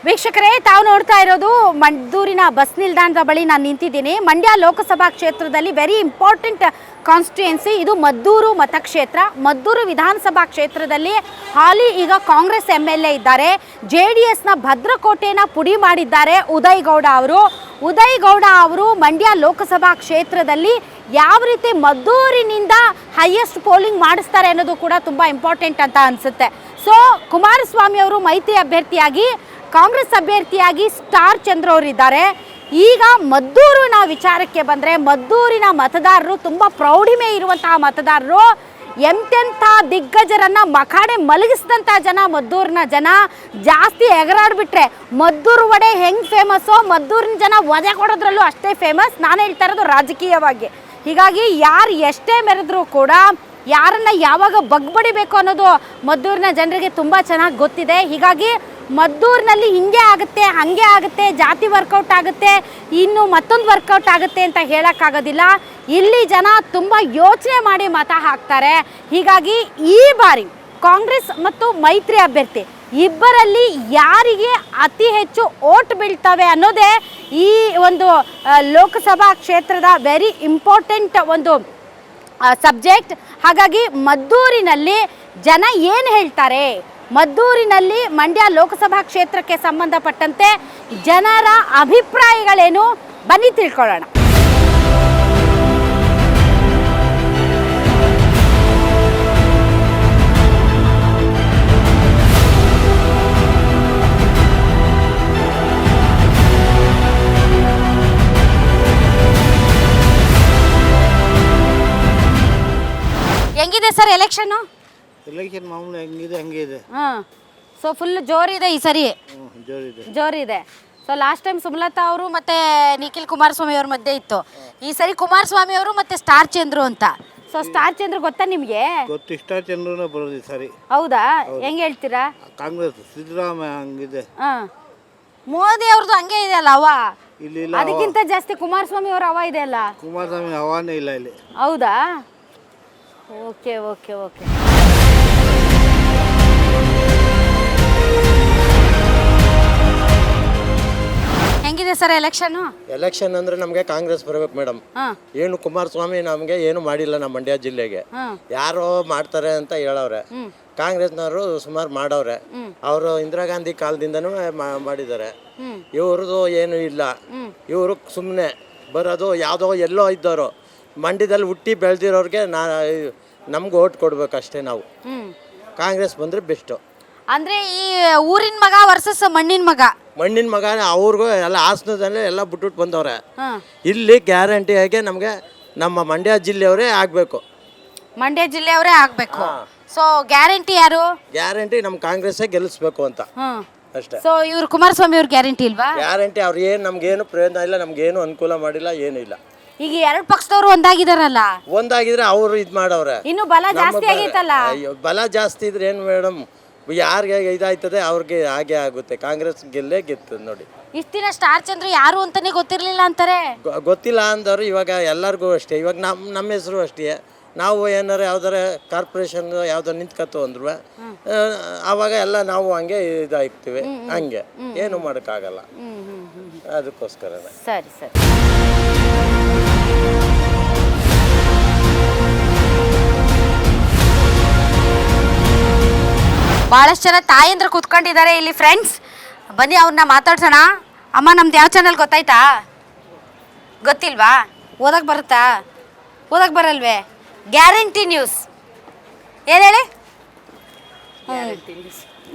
ವೀಕ್ಷಕರೇ, ತಾವು ನೋಡ್ತಾ ಇರೋದು ಮದ್ದೂರಿನ ಬಸ್ ನಿಲ್ದಾಣದ ಬಳಿ ನಾನು ನಿಂತಿದ್ದೀನಿ. ಮಂಡ್ಯ ಲೋಕಸಭಾ ಕ್ಷೇತ್ರದಲ್ಲಿ ವೆರಿ ಇಂಪಾರ್ಟೆಂಟ್ ಕಾನ್ಸ್ಟಿಟ್ಯೂಯೆನ್ಸಿ ಇದು ಮದ್ದೂರು ಮತಕ್ಷೇತ್ರ. ಮದ್ದೂರು ವಿಧಾನಸಭಾ ಕ್ಷೇತ್ರದಲ್ಲಿ ಹಾಲಿ ಈಗ ಕಾಂಗ್ರೆಸ್ MLA ಇದ್ದಾರೆ. JDSನ ಭದ್ರಕೋಟೆನ ಪುಡಿ ಮಾಡಿದ್ದಾರೆ ಉದಯ್ ಗೌಡ ಅವರು ಮಂಡ್ಯ ಲೋಕಸಭಾ ಕ್ಷೇತ್ರದಲ್ಲಿ ಯಾವ ರೀತಿ ಮದ್ದೂರಿನಿಂದ ಹೈಯೆಸ್ಟ್ ಪೋಲಿಂಗ್ ಮಾಡಿಸ್ತಾರೆ ಅನ್ನೋದು ಕೂಡ ತುಂಬ ಇಂಪಾರ್ಟೆಂಟ್ ಅಂತ ಅನಿಸುತ್ತೆ. ಸೊ ಕುಮಾರಸ್ವಾಮಿ ಅವರು ಮೈತ್ರಿ ಅಭ್ಯರ್ಥಿಯಾಗಿ, ಕಾಂಗ್ರೆಸ್ ಅಭ್ಯರ್ಥಿಯಾಗಿ ಸ್ಟಾರ್ ಚಂದ್ರ ಅವರಿದ್ದಾರೆ. ಈಗ ಮದ್ದೂರಿನ ವಿಚಾರಕ್ಕೆ ಬಂದರೆ ಮದ್ದೂರಿನ ಮತದಾರರು ತುಂಬ ಪ್ರೌಢಿಮೆ ಇರುವಂತಹ ಮತದಾರರು. ಎಂತೆಂಥ ದಿಗ್ಗಜರನ್ನು ಮಖಾಡೆ ಮಲಗಿಸಿದಂಥ ಜನ ಮದ್ದೂರಿನ ಜನ. ಜಾಸ್ತಿ ಎಗರಾಡ್ಬಿಟ್ರೆ ಮದ್ದೂರು ವಡೆ ಹೆಂಗೆ ಫೇಮಸ್ಸೋ ಮದ್ದೂರಿನ ಜನ ವಡೆ ಕೊಡೋದ್ರಲ್ಲೂ ಅಷ್ಟೇ ಫೇಮಸ್. ನಾನು ಹೇಳ್ತಾ ಇರೋದು ರಾಜಕೀಯವಾಗಿ. ಹೀಗಾಗಿ ಯಾರು ಎಷ್ಟೇ ಮೆರೆದ್ರೂ ಕೂಡ ಯಾರನ್ನು ಯಾವಾಗ ಬಗ್ಬಡಿಬೇಕು ಅನ್ನೋದು ಮದ್ದೂರಿನ ಜನರಿಗೆ ತುಂಬ ಚೆನ್ನಾಗಿ ಗೊತ್ತಿದೆ. ಹೀಗಾಗಿ ಮದ್ದೂರಿನಲ್ಲಿ ಹಿಂಗೆ ಆಗುತ್ತೆ, ಹಾಗೆ ಆಗುತ್ತೆ, ಜಾತಿ ವರ್ಕೌಟ್ ಆಗುತ್ತೆ, ಇನ್ನು ಮತ್ತೊಂದು ವರ್ಕೌಟ್ ಆಗುತ್ತೆ ಅಂತ ಹೇಳೋಕ್ಕಾಗೋದಿಲ್ಲ. ಇಲ್ಲಿ ಜನ ತುಂಬ ಯೋಚನೆ ಮಾಡಿ ಮತ ಹಾಕ್ತಾರೆ. ಹೀಗಾಗಿ ಈ ಬಾರಿ ಕಾಂಗ್ರೆಸ್ ಮತ್ತು ಮೈತ್ರಿ ಅಭ್ಯರ್ಥಿ ಇಬ್ಬರಲ್ಲಿ ಯಾರಿಗೆ ಅತಿ ಹೆಚ್ಚು ಓಟ್ ಬೀಳ್ತವೆ ಅನ್ನೋದೇ ಈ ಒಂದು ಲೋಕಸಭಾ ಕ್ಷೇತ್ರದ ವೆರಿ ಇಂಪಾರ್ಟೆಂಟ್ ಒಂದು ಸಬ್ಜೆಕ್ಟ್. ಹಾಗಾಗಿ ಮದ್ದೂರಿನಲ್ಲಿ ಜನ ಏನು ಹೇಳ್ತಾರೆ, ಮದ್ದೂರಿನಲ್ಲಿ ಮಂಡ್ಯ ಲೋಕಸಭಾ ಕ್ಷೇತ್ರಕ್ಕೆ ಸಂಬಂಧಪಟ್ಟಂತೆ ಜನರ ಅಭಿಪ್ರಾಯಗಳೇನು, ಬನ್ನಿ ತಿಳ್ಕೊಳ್ಳೋಣ. ಹೆಂಗಿದೆ ಸರ್ ಎಲೆಕ್ಷನ್ ಮಾಮೂಲಿ ಹೆಂಗಿದೆ ಹಂಗೆ ಇದೆ. ಸೊ ಫುಲ್ ಜೋರಿದೆ ಈ ಸರಿ, ಜೋರಿದೆ. ಸೊ ಲಾಸ್ಟ್ ಟೈಮ್ ಸುಮಲತಾ ಅವರು ಮತ್ತೆ ನಿಖಿಲ್ ಕುಮಾರಸ್ವಾಮಿ ಅವ್ರ ಮಧ್ಯೆ ಇತ್ತು. ಈ ಸರಿ ಕುಮಾರಸ್ವಾಮಿ ಅವರು ಮತ್ತೆ ಸ್ಟಾರ್ ಚಂದ್ರು ಅಂತ. ಸೊ ಸ್ಟಾರ್ ಚಂದ್ರ ಗೊತ್ತಾ ನಿಮ್ಗೆ? ಗೊತ್ತು, ಸ್ಟಾರ್ ಚಂದ್ರನ ಬರೋದು ಈ ಸರಿ. ಹೌದಾ? ಹೆಂಗ್ ಹೇಳ್ತೀರಾ? ಕಾಂಗ್ರೆಸ್ ಸಿದ್ದರಾಮಯ್ಯ ಹಂಗಿದೆ. ಮೋದಿ ಅವ್ರದ್ದು ಹಂಗೆ ಇದೆ ಅಲ್ಲ ಹವ? ಇಲ್ಲಿ ಅದಕ್ಕಿಂತ ಜಾಸ್ತಿ ಕುಮಾರಸ್ವಾಮಿ ಅವ್ರ ಹವ ಇದೆ ಅಲ್ಲ? ಕುಮಾರಸ್ವಾಮಿ ಹವಾನೇ ಇಲ್ಲ ಇಲ್ಲಿ. ಹೌದಾ? ಓಕೆ. ಹೆಂಗಿದೆ ಸರ್ ಎಲೆಕ್ಷನ್ ಅಂದ್ರೆ ನಮಗೆ ಕಾಂಗ್ರೆಸ್ ಬರಬೇಕು ಮೇಡಮ್. ಏನು ಕುಮಾರಸ್ವಾಮಿ ನಮಗೆ ಏನು ಮಾಡಿಲ್ಲ ನಮ್ಮ ಮಂಡ್ಯ ಜಿಲ್ಲೆಗೆ. ಯಾರೋ ಮಾಡ್ತಾರೆ ಅಂತ ಹೇಳವ್ರೆ. ಕಾಂಗ್ರೆಸ್ನವರು ಸುಮಾರು ಮಾಡವ್ರೆ. ಅವರು ಇಂದಿರಾ ಗಾಂಧಿ ಕಾಲದಿಂದನೂ ಮಾಡಿದ್ದಾರೆ. ಇವ್ರದ್ದು ಏನು ಇಲ್ಲ. ಇವರು ಸುಮ್ಮನೆ ಬರೋದು ಯಾವುದೋ ಎಲ್ಲೋ ಇದ್ದವರು. ಮಂಡ್ಯದಲ್ಲಿ ಹುಟ್ಟಿ ಬೆಳೆದಿರೋರಿಗೆ ನಮ್ಗೆ ಓಟ್ ಕೊಡ್ಬೇಕು ಅಷ್ಟೇ. ನಾವು ಕಾಂಗ್ರೆಸ್ ಬಂದ್ರೆ ಬೆಸ್ಟು. ಅಂದ್ರೆ ಈ ಊರಿನ ಮಗ ವರ್ಸಸ್ ಮಣ್ಣಿನ ಮಗ ಅವ್ರಿಗೂ ಎಲ್ಲ ಹಾಸನದಲ್ಲೇ ಎಲ್ಲ ಬಿಟ್ಬಿಟ್ಟು ಬಂದವ್ರೆ. ಇಲ್ಲಿ ಗ್ಯಾರಂಟಿಯಾಗಿ ನಮಗೆ ನಮ್ಮ ಮಂಡ್ಯ ಜಿಲ್ಲೆಯವರೇ ಆಗ್ಬೇಕು. ಸೊ ಗ್ಯಾರಂಟಿ ಯಾರು? ಗ್ಯಾರಂಟಿ ನಮ್ಮ ಕಾಂಗ್ರೆಸ್ಸೇ ಗೆಲ್ಲಿಸ್ಬೇಕು ಅಂತ ಅಷ್ಟೇ. ಸೊ ಇವ್ರು ಕುಮಾರಸ್ವಾಮಿ ಅವ್ರ ಗ್ಯಾರಂಟಿ ಇಲ್ವಾ? ಗ್ಯಾರಂಟಿ ಅವ್ರು ಏನು ನಮ್ಗೇನು ಪ್ರಯೋಜನ ಇಲ್ಲ, ನಮ್ಗೇನು ಅನುಕೂಲ ಮಾಡಿಲ್ಲ, ಏನೂ ಇಲ್ಲ. ಈಗ ಎರಡು ಪಕ್ಷದವರು ಒಂದಾಗಿದ್ರೆ ಅವರು ಇದು ಮಾಡವ್ರೆ. ಇನ್ನು ಬಲ ಜಾಸ್ತಿ ಆಗೈತಲ್ಲ. ಬಲ ಜಾಸ್ತಿ ಇದ್ರೆ ಏನು ಮೇಡಮ್, ಯಾರಿಗೆ ಇದಾಯ್ತದೆ ಅವ್ರಿಗೆ ಹಾಗೆ ಆಗುತ್ತೆ. ಕಾಂಗ್ರೆಸ್ ಗೆತ್ತದ ನೋಡಿ. ಇಷ್ಟ ದಿನ ಸ್ಟಾರ್ ಚಂದ್ರ ಯಾರು ಅಂತಾನೆ ಗೊತ್ತಿರ್ಲಿಲ್ಲ ಅಂತಾರೆ. ಗೊತ್ತಿಲ್ಲ ಅಂದವರು ಇವಾಗ ಎಲ್ಲರಿಗೂ ಅಷ್ಟೇ. ಇವಾಗ ನಮ್ಮ ಹೆಸರು ಅಷ್ಟೇ. ನಾವು ಏನಾರ ಯಾವ್ದಾರ ಕಾರ್ಪೊರೇಷನ್ ಯಾವ್ದಾರ ನಿಂತ್ಕತ್ತು ಅಂದ್ರು ಅವಾಗ ಎಲ್ಲ ನಾವು ಹಂಗೆ ಇದಾಗ್ತೀವಿ. ಹಂಗೆ ಏನು ಮಾಡೋಕ್ಕಾಗಲ್ಲ. ಅದಕ್ಕೋಸ್ಕರ ಸರಿ. ಬಹಳಷ್ಟು ಜನ ತಾಯಂದ್ರ ಕೂತ್ಕೊಂಡಿದ್ದಾರೆ ಇಲ್ಲಿ ಫ್ರೆಂಡ್ಸ್. ಬನ್ನಿ ಅವ್ರನ್ನ ಮಾತಾಡ್ಸೋಣ. ಅಮ್ಮ, ನಮ್ದು ಯಾವ ಚಾನಲ್ ಗೊತ್ತಾಯ್ತಾ? ಗೊತ್ತಿಲ್ವಾ? ಓದಕ್ಕೆ ಬರುತ್ತಾ? ಓದಕ್ಕೆ ಬರಲ್ವೇ? ಗ್ಯಾರಂಟಿ ನ್ಯೂಸ್ ಏನು ಹೇಳಿ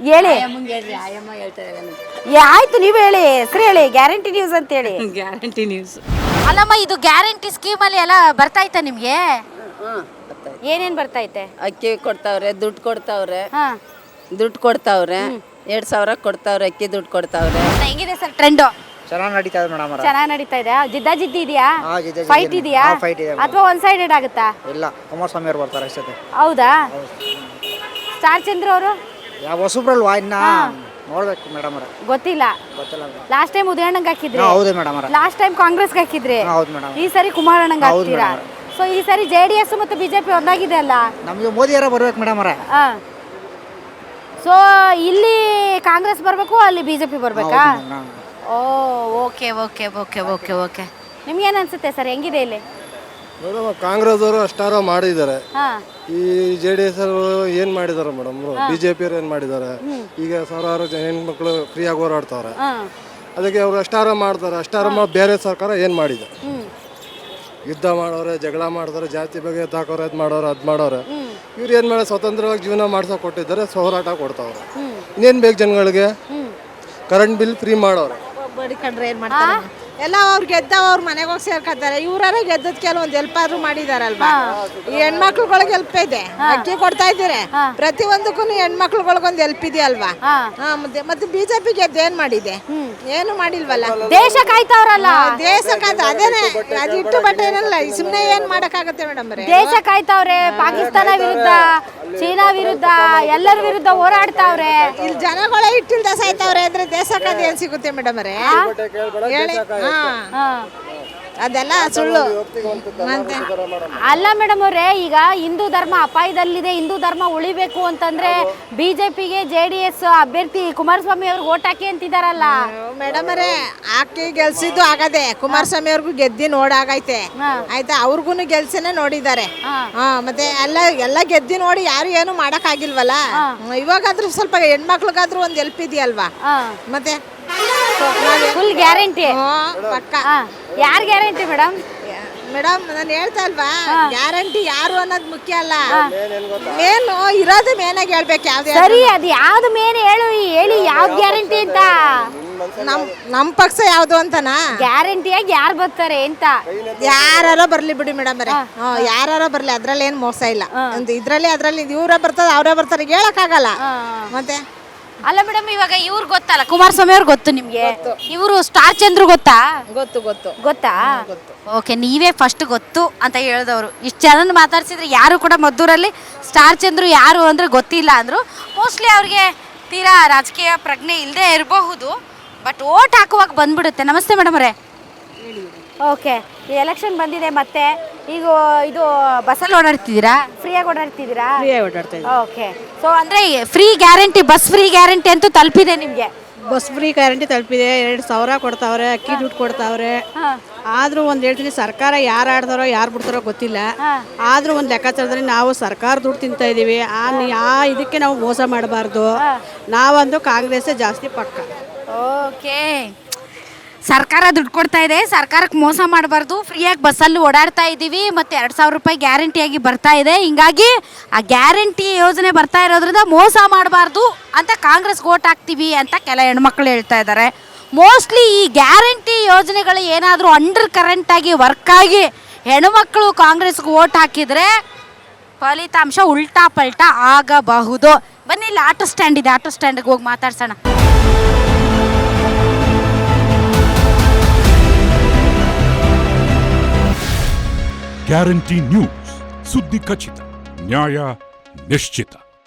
ಆಯ್ತು, ನೀವು ಹೇಳಿ, ಹೆಸರು ಹೇಳಿ. ಗ್ಯಾರಂಟಿ ನ್ಯೂಸ್ ಅಂತ ಹೇಳಿ. ಗ್ಯಾರಂಟಿ ನ್ಯೂಸ್ ಅಲ್ಲಮ್ಮ, ಇದು ಗ್ಯಾರಂಟಿ ಸ್ಕೀಮಲ್ಲಿ ಎಲ್ಲ ಬರ್ತಾಯ್ತಾ ನಿಮಗೆ? ಏನೇನು ಬರ್ತೈತೆ? ಅಕ್ಕಿ ಕೊಡ್ತಾವ್ರೆ, ದುಡ್ಡು ಕೊಡ್ತಾವ್ರೆ, 2,000 ಕೊಡ್ತಾವ್ರೆ, ಅಕ್ಕಿ ದುಡ್ಡು ಕೊಡ್ತಾವ್ರೆ. ಹೆಂಗಿದೆ ಸರ್ ಟ್ರೆಂಡು? ಚೆನ್ನಾಗಿ ನಡೀತಾ ಇದೆ ಮೇಡಮ್. ಚೆನ್ನಾಗಿ ನಡೀತಾ ಇದೆ. ಜಿದ್ದಿ ಇದೆಯಾ? ಫೈಟ್ ಇದೆಯಾ ಅಥವಾ ಒನ್ ಸೈಡೆಡ್ ಆಗುತ್ತಾ? ಇಲ್ಲ, ಕುಮಾರಸ್ವಾಮಿ ಅವರು ಬರ್ತಾರೆ ಅಷ್ಟೇ. ಹೌದಾ? ಸ್ಟಾರ್ ಚಂದ್ರ ಅವರು ಯಾವ ಹೊಸಬ್ರಲ್ವಾ? ಇನ್ನ ನೋಡ್ಬೇಕು ಮೇಡಮ್ ಅವರ. ಗೊತ್ತಿಲ್ಲ. ಲಾಸ್ಟ್ ಟೈಮ್ ಉದಯಣ್ಣಂಗೆ ಹಾಕಿದ್ರಿ. ಹೌದು ಮೇಡಮ್. ಲಾಸ್ಟ್ ಟೈಮ್ ಕಾಂಗ್ರೆಸ್ಗೆ ಹಾಕಿದ್ರಿ. ಹೌದು ಮೇಡಮ್. ಈ ಸರಿ ಕುಮಾರಣ್ಣಂಗೆ ಹಾಕ್ತೀರಾ? ಸೊ ಈ ಸರಿ JDS ಮತ್ತು BJP ಒಂದಾಗಿದೆ ಅಲ್ಲ? ನಮಗೆ ಮೋದಿ ಅವರೇ ಬರ್ಬೇಕು ಮೇಡಮ್ ಅವರ. ಸೊ ಇಲ್ಲಿ ಕಾಂಗ್ರೆಸ್ ಬರಬೇಕು, ಅಲ್ಲಿ ಬಿಜೆಪಿ ಬರಬೇಕಾ? ಓ okay okay okay okay okay. ನಿಮ್ಗೇನು ಅನ್ಸುತ್ತೆ ಸರ್, ಹೆಂಗಿದೆ ಇಲ್ಲಿ? ಮೇಡಮ್ ಕಾಂಗ್ರೆಸ್ ಅವರು ಅಷ್ಟಾರ ಮಾಡಿದ್ದಾರೆ. ಹಾಂ ಈ ಜೆ ಡಿ ಎಸ್ ಅವರು ಏನು ಮಾಡಿದ್ದಾರೆ ಮೇಡಮ್, ಬಿ ಜೆ ಪಿಯವ್ರು ಏನು ಮಾಡಿದ್ದಾರೆ? ಈಗ ಸಾವಿರಾರು ಹೆಣ್ಮಕ್ಳು ಫ್ರೀಯಾಗಿ ಹೋರಾಡ್ತಾವ್ರೆ. ಹಾಂ ಅದಕ್ಕೆ ಅವರು ಅಷ್ಟಾರ ಮಾಡ್ತಾರೆ. ಅಷ್ಟಾರ ಮಾಡಿ ಬೇರೆ ಸರ್ಕಾರ ಏನು ಮಾಡಿದೆ? ಯುದ್ಧ ಮಾಡೋರೆ, ಜಗಳ ಮಾಡ್ತಾರೆ, ಜಾತಿ ಬಗ್ಗೆ ಎತ್ತಾಕೋರೆ, ಅದು ಮಾಡೋರೆ, ಅದು ಮಾಡೋರೆ. ಇವ್ರು ಏನು ಮಾಡಿ ಸ್ವತಂತ್ರವಾಗಿ ಜೀವನ ಮಾಡ್ಸೋಕೆ ಕೊಟ್ಟಿದ್ದಾರೆ, ಹೋರಾಟ ಕೊಡ್ತಾವ್ರೆ. ಇನ್ನೇನು ಬೇಕು ಜನಗಳಿಗೆ? ಕರೆಂಟ್ ಬಿಲ್ ಫ್ರೀ ಮಾಡೋರೆ. ಬಡಿಕೊಂಡ್ರೆ ಏನು ಮಾಡ್ತಾರೆ? ಎಲ್ಲ ಅವ್ರು ಗೆದ್ದವ ಅವ್ರ ಮನೆಗೆ ಹೋಗಿ ಸೇರ್ಕೊತಾರೆ. ಇವರೇ ಗೆದ್ದದ ಕೆಲವೊಂದು ಹೆಲ್ಪ್ ಆದ್ರೂ ಮಾಡಿದಾರಲ್ವಾ? ಈ ಹೆಣ್ಮಕ್ಳುಗಳಿಗೆ ಹೆಲ್ಪ್ ಇದೆ, ಅಕ್ಕಿ ಕೊಡ್ತಾ ಇದ್ದೀರಿ. ಪ್ರತಿಯೊಂದಕ್ಕೂ ಹೆಣ್ಮಕ್ಳುಗಳಿಗೊಂದು ಹೆಲ್ಪ್ ಇದೆಯಲ್ವಾ? ಮತ್ತೆ ಬಿಜೆಪಿ ಗೆದ್ದು ಏನ್ ಮಾಡಿದೆ? ಏನು ಮಾಡಿಲ್ವಲ್ಲ. ದೇಶ ಕಾಯ್ತಾವ್ರಲ್ಲ. ದೇಶ ಕಾಯ್ತ ಅದೇನೆ, ಅದು ಇಟ್ಟು ಬಟ್ಟೆ ಏನಲ್ಲ, ಸುಮ್ಮನೆ ಏನ್ ಮಾಡಕ್ಕಾಗತ್ತೆ ಮೇಡಮ್? ದೇಶ ಕಾಯ್ತಾವ್ರೆ. ಪಾಕಿಸ್ತಾನ ವಿರುದ್ಧ, ಚೀನಾ ವಿರುದ್ಧ, ಎಲ್ಲರ ವಿರುದ್ಧ ಹೋರಾಡ್ತಾವ್ರೆ. ಇಲ್ಲಿ ಜನಗಳೇ ಇಟ್ಟಿಲ್ದ ಸಾಯ್ತಾವ್ರೆ ಅಂದ್ರೆ ದೇಶಕ್ಕಾದ ಏನ್ ಸಿಗುತ್ತೆ ಮೇಡಮ್ ಅವರೇ? ಹೇಳಿ. ಅದೆಲ್ಲ ಸುಳ್ಳು. ಅಲ್ಲ ಮೇಡಮ್ ಅವರೇ, ಈಗ ಹಿಂದೂ ಧರ್ಮ ಅಪಾಯದಲ್ಲಿದೆ, ಹಿಂದೂ ಧರ್ಮ ಉಳಿಬೇಕು ಅಂತಂದ್ರೆ ಬಿಜೆಪಿಗೆ JDS ಅಭ್ಯರ್ಥಿ ಕುಮಾರಸ್ವಾಮಿ ಅವ್ರಿಗೆ ಓಟ್ ಹಾಕಿ ಅಂತಿದಾರಲ್ಲ ಮೇಡಮ್ ಅವರೇ. ಹಾಕಿ ಗೆಲ್ಸಿದ್ದು ಆಗದೆ, ಕುಮಾರಸ್ವಾಮಿ ಅವ್ರಿಗೂ ಗೆದ್ದಿ ನೋಡಾಗೈತೆ ಆಯ್ತಾ? ಅವ್ರಿಗೂ ಗೆಲ್ಸಿನೇ ನೋಡಿದ್ದಾರೆ. ಮತ್ತೆ ಎಲ್ಲ ಗೆದ್ದಿ ನೋಡಿ ಯಾರು ಏನು ಮಾಡಕ್ ಆಗಿಲ್ವಲ್ಲ. ಇವಾಗಾದ್ರೂ ಸ್ವಲ್ಪ ಹೆಣ್ಮಕ್ಳಿಗಾದ್ರೂ ಒಂದು ಹೆಲ್ಪ್ ಇದೆಯಲ್ವಾ? ಮತ್ತೆ ಫುಲ್ ಗ್ಯಾರಂಟಿ ಪಕ್ಕ. ಯಾರ್ ಗ್ಯಾರಂಟಿ ಮೇಡಮ್? ಮೇಡಮ್ ನಾನು ಹೇಳ್ತಾ ಅಲ್ವಾ, ಗ್ಯಾರಂಟಿ ಯಾರು ಅನ್ನೋದು ಮುಖ್ಯ ಅಲ್ಲ, ಮೇನು ಇರೋದು ಮೇನಾಗಿ ಹೇಳ್ಬೇಕು. ಯಾವ್ದು ಸರಿ, ಅದು ಯಾವ್ದು ಮೇನ್ ಹೇಳಿ ಯಾವ್ದು ಗ್ಯಾರಂಟಿ ಅಂತ? ನಮ್ ಪಕ್ಷ ಯಾವ್ದು ಅಂತನಾ? ಗ್ಯಾರಂಟಿಯಾಗಿ ಯಾರು ಬರ್ತಾರೆ ಅಂತ? ಯಾರ ಬರ್ಲಿ ಬಿಡಿ ಮೇಡಮ್ ಅವರೇ, ಯಾರ ಬರ್ಲಿ, ಅದ್ರಲ್ಲಿ ಏನ್ ಮೋಸ ಇಲ್ಲ. ಅದ್ರಲ್ಲಿ ಇವ್ರ ಬರ್ತದ ಅವ್ರೇ ಬರ್ತಾರೆ, ಹೇಳಕ್ ಆಗಲ್ಲ. ಮತ್ತೆ ಅಲ್ಲ ಮೇಡಮ್, ಇವಾಗ ಇವ್ರು ಗೊತ್ತಲ್ಲ, ಕುಮಾರಸ್ವಾಮಿ ಅವ್ರು ಗೊತ್ತು ನಿಮ್ಗೆ? ಇವರು ಸ್ಟಾರ್ ಚಂದ್ರು ಗೊತ್ತಾ? ಗೊತ್ತಾ? ಓಕೆ, ನೀವೇ ಫಸ್ಟ್ ಗೊತ್ತು ಅಂತ ಹೇಳಿದವರು. ಇಷ್ಟು ಜನ ಮಾತಾಡ್ಸಿದ್ರೆ ಯಾರು ಕೂಡ ಮದ್ದೂರಲ್ಲಿ ಸ್ಟಾರ್ ಚಂದ್ರು ಯಾರು ಅಂದ್ರೆ ಗೊತ್ತಿಲ್ಲ ಅಂದ್ರು. ಮೋಸ್ಟ್ಲಿ ಅವ್ರಿಗೆ ತೀರಾ ರಾಜಕೀಯ ಪ್ರಜ್ಞೆ ಇಲ್ಲದೆ ಇರಬಹುದು, ಬಟ್ ಓಟ್ ಹಾಕುವಾಗ ಬಂದ್ಬಿಡುತ್ತೆ. ನಮಸ್ತೆ ಮೇಡಮ್ ಅವರೇ. ಓಕೆ, ಈ ಎಲೆಕ್ಷನ್ ಬಂದಿದೆ ಮತ್ತೆ. ಈಗ ಇದು ಬಸ್ಸಲ್ಲಿ ಓಡಾಡ್ತಿದ್ದೀರಾ? ಫ್ರೀಯಾಗಿ ಓಡಾಡ್ತಿದ್ದೀರಾ? ಓಕೆ, ಸೊ ಅಂದರೆ free guarantee, bus free guarantee ಅಂತೂ ತಲುಪಿದೆ ನಿಮಗೆ? ಬಸ್ ಫ್ರೀ ಗ್ಯಾರಂಟಿ ತಲುಪಿದೆ. 2,000 ಕೊಡ್ತಾವ್ರೆ, ಅಕ್ಕಿ ದುಡ್ಡು ಕೊಡ್ತಾವ್ರೆ. ಆದರೂ ಒಂದು ಹೇಳ್ತೀನಿ, ಸರ್ಕಾರ ಯಾರು ಆಡ್ತಾರೋ ಯಾರು ಬಿಡ್ತಾರೋ ಗೊತ್ತಿಲ್ಲ. ಆದರೂ ಒಂದು ಲೆಕ್ಕಾಚಾರದಲ್ಲಿ ನಾವು ಸರ್ಕಾರ ದುಡ್ಡು ತಿಂತಾ ಇದ್ದೀವಿ. ಇದಕ್ಕೆ ನಾವು ಮೋಸ ಮಾಡಬಾರ್ದು. ನಾವಂದು ಕಾಂಗ್ರೆಸ್ಸೇ ಜಾಸ್ತಿ ಪಕ್ಕ. ಓಕೆ, ಸರ್ಕಾರ ದುಡ್ಡು ಕೊಡ್ತಾ ಇದೆ, ಸರ್ಕಾರಕ್ಕೆ ಮೋಸ ಮಾಡಬಾರ್ದು, ಫ್ರೀಯಾಗಿ ಬಸ್ಸಲ್ಲಿ ಓಡಾಡ್ತಾ ಇದ್ದೀವಿ, ಮತ್ತು 2,000 ರೂಪಾಯಿ ಗ್ಯಾರಂಟಿಯಾಗಿ ಬರ್ತಾ ಇದೆ. ಹಿಂಗಾಗಿ ಆ ಗ್ಯಾರಂಟಿ ಯೋಜನೆ ಬರ್ತಾ ಇರೋದ್ರಿಂದ ಮೋಸ ಮಾಡಬಾರ್ದು ಅಂತ ಕಾಂಗ್ರೆಸ್ಗೆ ಓಟ್ ಹಾಕ್ತೀವಿ ಅಂತ ಕೆಲ ಹೆಣ್ಮಕ್ಳು ಹೇಳ್ತಾ ಇದ್ದಾರೆ. ಮೋಸ್ಟ್ಲಿ ಈ ಗ್ಯಾರಂಟಿ ಯೋಜನೆಗಳು ಏನಾದರೂ ಅಂಡರ್ ಕರೆಂಟಾಗಿ ವರ್ಕ್ ಆಗಿ ಹೆಣ್ಮಕ್ಳು ಕಾಂಗ್ರೆಸ್ಗೆ ಓಟ್ ಹಾಕಿದರೆ ಫಲಿತಾಂಶ ಉಲ್ಟಾ ಪಲ್ಟಾ ಆಗಬಹುದು. ಬನ್ನಿ, ಇಲ್ಲಿ ಆಟೋ ಸ್ಟ್ಯಾಂಡ್ ಇದೆ, ಆಟೋ ಸ್ಟ್ಯಾಂಡಿಗೆ ಹೋಗಿ ಮಾತಾಡ್ಸೋಣ. ಗ್ಯಾರಂಟಿ ನ್ಯೂಸ್, ಸುದ್ದಿ ಖಚಿತ, ನ್ಯಾಯ ನಿಶ್ಚಿತ.